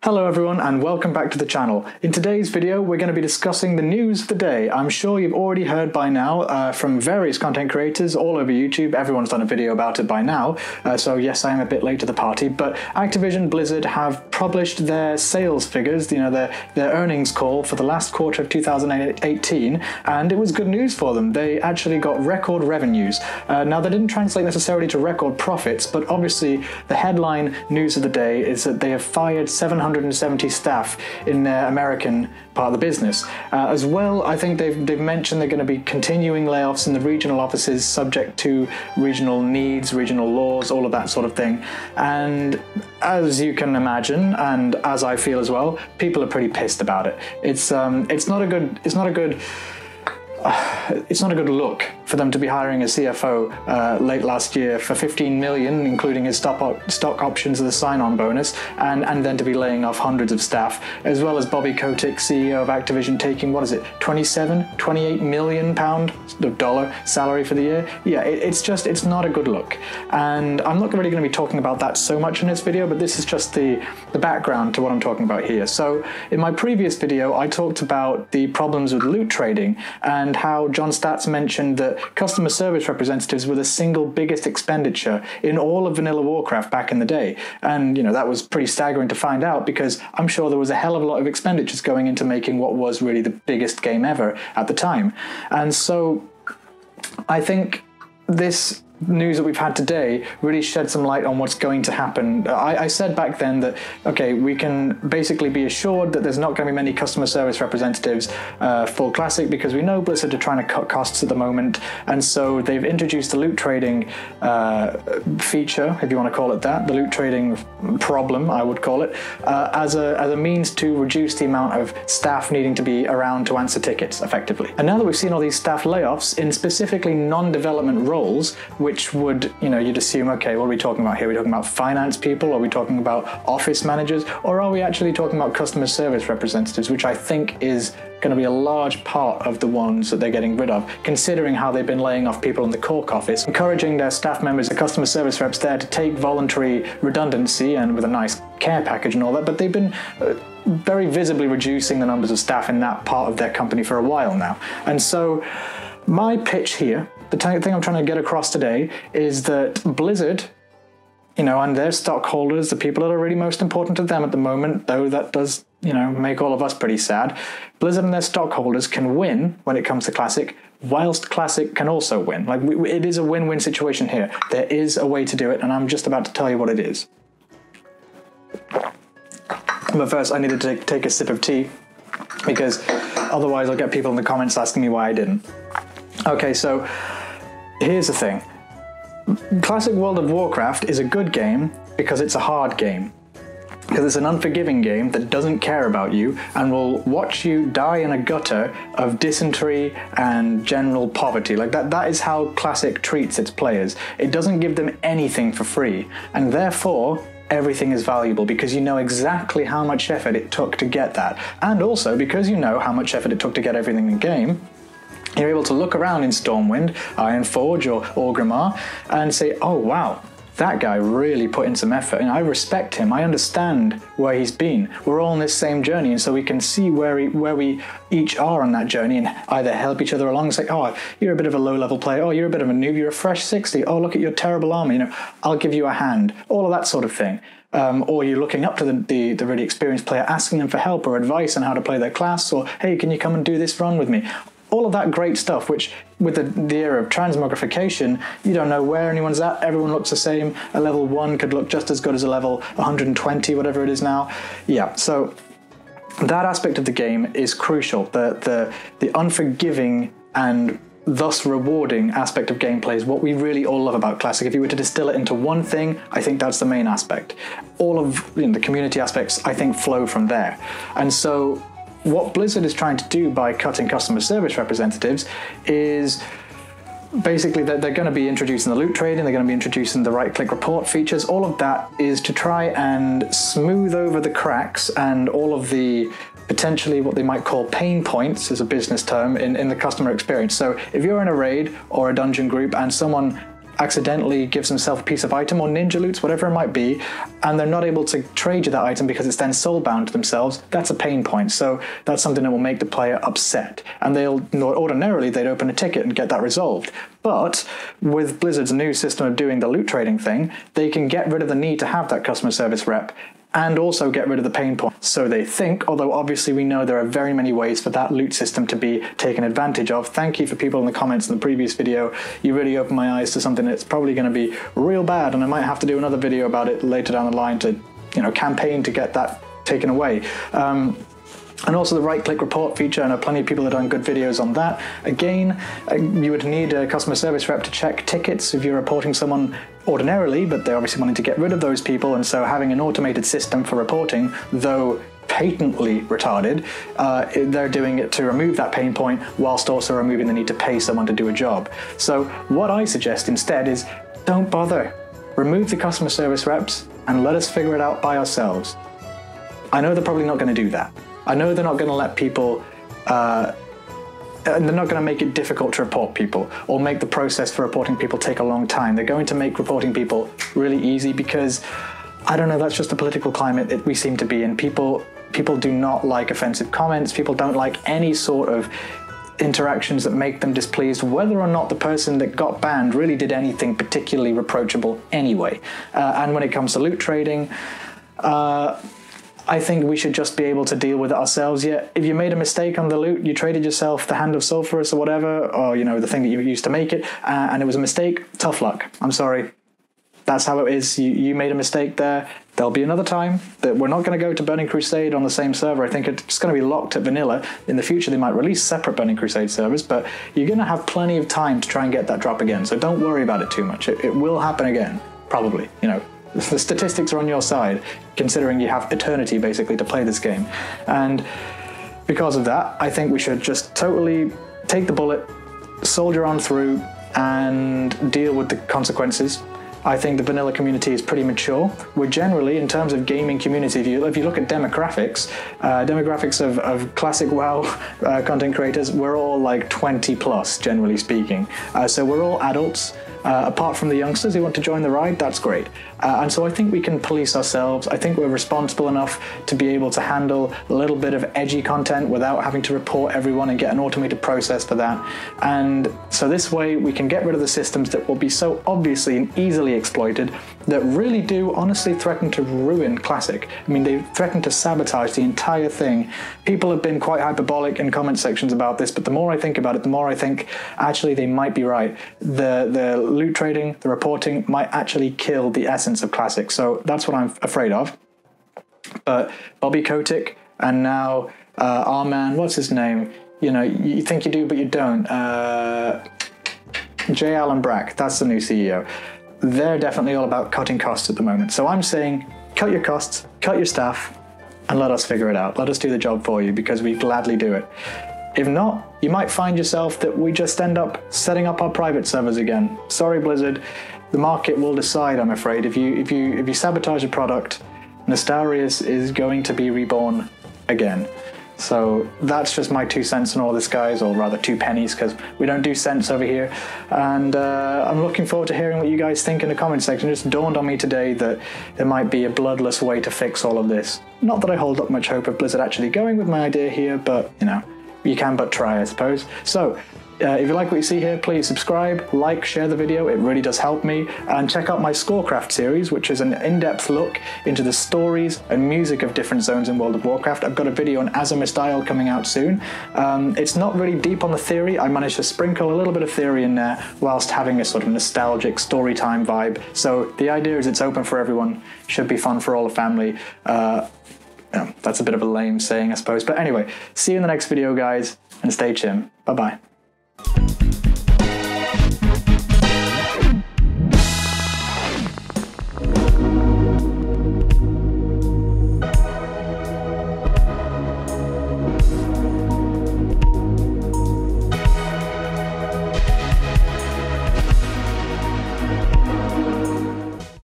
Hello everyone and welcome back to the channel. In today's video we're going to be discussing the news of the day. I'm sure you've already heard by now from various content creators all over YouTube. Everyone's done a video about it by now, so yes, I am a bit late to the party, but Activision Blizzard have published their sales figures, their earnings call for the last quarter of 2018, and it was good news for them. They actually got record revenues. Now they didn't translate necessarily to record profits, but obviously the headline news of the day is that they have fired 770 staff in their American part of the business. As well, I think they've mentioned they're going to be continuing layoffs in the regional offices subject to regional needs, regional laws, all of that sort of thing. And as you can imagine, and as I feel as well, people are pretty pissed about it. It's not a good look for them to be hiring a CFO late last year for 15 million, including his stock options as a sign-on bonus, and then to be laying off hundreds of staff, as well as Bobby Kotick, CEO of Activision, taking, 28 million pound dollar salary for the year. Yeah, it's not a good look. And I'm not really going to be talking about that so much in this video, but this is just the background to what I'm talking about here. So in my previous video, I talked about the problems with loot trading and how John Statz mentioned that customer service representatives were the single biggest expenditure in all of vanilla Warcraft back in the day. And, that was pretty staggering to find out, because I'm sure there was a hell of a lot of expenditures going into making what was really the biggest game ever at the time. And so I think this news that we've had today really shed some light on what's going to happen. I said back then that, okay, we can basically be assured that there's not going to be many customer service representatives for Classic, because we know Blizzard are trying to cut costs at the moment, and so they've introduced the loot trading feature, if you want to call it that, the loot trading problem, I would call it, as a means to reduce the amount of staff needing to be around to answer tickets effectively. And now that we've seen all these staff layoffs in specifically non-development roles, which would, you'd assume, okay, what are we talking about here? Are we talking about finance people? Are we talking about office managers? Or are we actually talking about customer service representatives, which I think is going to be a large part of the ones that they're getting rid of, considering how they've been laying off people in the cork office, encouraging their staff members, the customer service reps there, to take voluntary redundancy and with a nice care package and all that, but they've been very visibly reducing the numbers of staff in that part of their company for a while now. And so my pitch here, the thing I'm trying to get across today, is that Blizzard, and their stockholders, the people that are really most important to them at the moment, though that does, make all of us pretty sad, Blizzard and their stockholders can win when it comes to Classic, whilst Classic can also win. It is a win-win situation here. There is a way to do it, and I'm just about to tell you what it is. But first, I need to take a sip of tea, because otherwise I'll get people in the comments asking me why I didn't. Okay, so here's the thing. Classic World of Warcraft is a good game because it's a hard game. Because it's an unforgiving game that doesn't care about you and will watch you die in a gutter of dysentery and general poverty. That is how Classic treats its players. It doesn't give them anything for free, and therefore everything is valuable, because you know exactly how much effort it took to get that. And also because you know how much effort it took to get everything in the game, you're able to look around in Stormwind, Ironforge, or Orgrimmar and say, oh wow, that guy really put in some effort, and I respect him. I understand where he's been. We're all on this same journey, and so we can see where we each are on that journey and either help each other along. It's like, oh, you're a bit of a low-level player. Oh, you're a bit of a noob. You're a fresh 60. Oh, look at your terrible armor. I'll give you a hand. All of that sort of thing. Or you're looking up to the really experienced player, asking them for help or advice on how to play their class, or hey, can you come and do this run with me? All of that great stuff, which with the era of transmogrification, you don't know where anyone's at. Everyone looks the same. A level 1 could look just as good as a level 120, whatever it is now. Yeah, so that aspect of the game is crucial. The unforgiving and thus rewarding aspect of gameplay is what we really all love about Classic. If you were to distill it into one thing, I think that's the main aspect. All of the community aspects, I think, flow from there. And so what Blizzard is trying to do by cutting customer service representatives is basically that they're going to be introducing the loot trading, they're going to be introducing the right-click report features. All of that is to try and smooth over the cracks and all of the potentially what they might call pain points, as a business term, in the customer experience. So if you're in a raid or a dungeon group and someone accidentally gives themselves a piece of item or ninja loots, whatever it might be, and they're not able to trade you that item because it's then soulbound to themselves, that's a pain point. So that's something that will make the player upset. And ordinarily they'd open a ticket and get that resolved. But with Blizzard's new system of doing the loot trading thing, they can get rid of the need to have that customer service rep and also get rid of the pain point. So they think, although obviously we know there are very many ways for that loot system to be taken advantage of. Thank you for people in the comments in the previous video. You really opened my eyes to something that's probably going to be real bad, and I might have to do another video about it later down the line to, campaign to get that taken away. And also the right-click report feature. I know plenty of people have done good videos on that. Again, you would need a customer service rep to check tickets if you're reporting someone ordinarily, but they're obviously wanting to get rid of those people, and so having an automated system for reporting, though patently retarded, they're doing it to remove that pain point whilst also removing the need to pay someone to do a job. So what I suggest instead is don't bother. Remove the customer service reps and let us figure it out by ourselves. I know they're probably not going to do that. I know they're not going to let people, they're not going to make it difficult to report people or make the process for reporting people take a long time. They're going to make reporting people really easy because, I don't know, that's just the political climate that we seem to be in. People do not like offensive comments. People don't like any sort of interactions that make them displeased, whether or not the person that got banned really did anything particularly reproachable anyway. And when it comes to loot trading, I think we should just be able to deal with it ourselves. Yeah, if you made a mistake on the loot, you traded yourself the Hand of Sulphurus or whatever, or the thing that you used to make it, and it was a mistake, tough luck. I'm sorry. That's how it is. You made a mistake there. There'll be another time that we're not going to go to Burning Crusade on the same server. I think it's going to be locked at vanilla. In the future, they might release separate Burning Crusade servers, but you're going to have plenty of time to try and get that drop again. So don't worry about it too much. It will happen again, probably. The statistics are on your side, considering you have eternity, basically, to play this game. And because of that, I think we should just totally take the bullet, soldier on through, and deal with the consequences. I think the vanilla community is pretty mature. We're generally, in terms of gaming community, if you look at demographics of classic WoW content creators, we're all like 20 plus, generally speaking. So we're all adults. Apart from the youngsters who want to join the ride, that's great. And so I think we can police ourselves. I think we're responsible enough to be able to handle a little bit of edgy content without having to report everyone and get an automated process for that. And so this way we can get rid of the systems that will be so obviously and easily exploited that really do honestly threaten to ruin Classic. I mean, they threaten to sabotage the entire thing. People have been quite hyperbolic in comment sections about this, but the more I think about it, the more I think actually they might be right. The loot trading, the reporting might actually kill the essence of Classic. So that's what I'm afraid of. But Bobby Kotick and now our man, what's his name? You think you do, but you don't. J. Allen Brack, that's the new CEO. They're definitely all about cutting costs at the moment. So I'm saying, cut your costs, cut your staff, and let us figure it out. Let us do the job for you, because we gladly do it. If not, you might find yourself that we just end up setting up our private servers again. Sorry, Blizzard. The market will decide, I'm afraid. If you sabotage a product, Nastarius is going to be reborn again. So that's just my 2 cents on all this, guys, or rather 2 pennies, because we don't do cents over here. And I'm looking forward to hearing what you guys think in the comment section. It just dawned on me today that there might be a bloodless way to fix all of this. Not that I hold up much hope of Blizzard actually going with my idea here, but, you can but try, I suppose. So, if you like what you see here, please subscribe, like, share the video. It really does help me. And check out my Scorecraft series, which is an in-depth look into the stories and music of different zones in World of Warcraft. I've got a video on Azimuth's Dial coming out soon. It's not really deep on the theory. I managed to sprinkle a little bit of theory in there whilst having a sort of nostalgic story time vibe. So the idea is it's open for everyone. Should be fun for all the family. That's a bit of a lame saying, I suppose. But anyway, see you in the next video, guys, and stay chim. Bye-bye.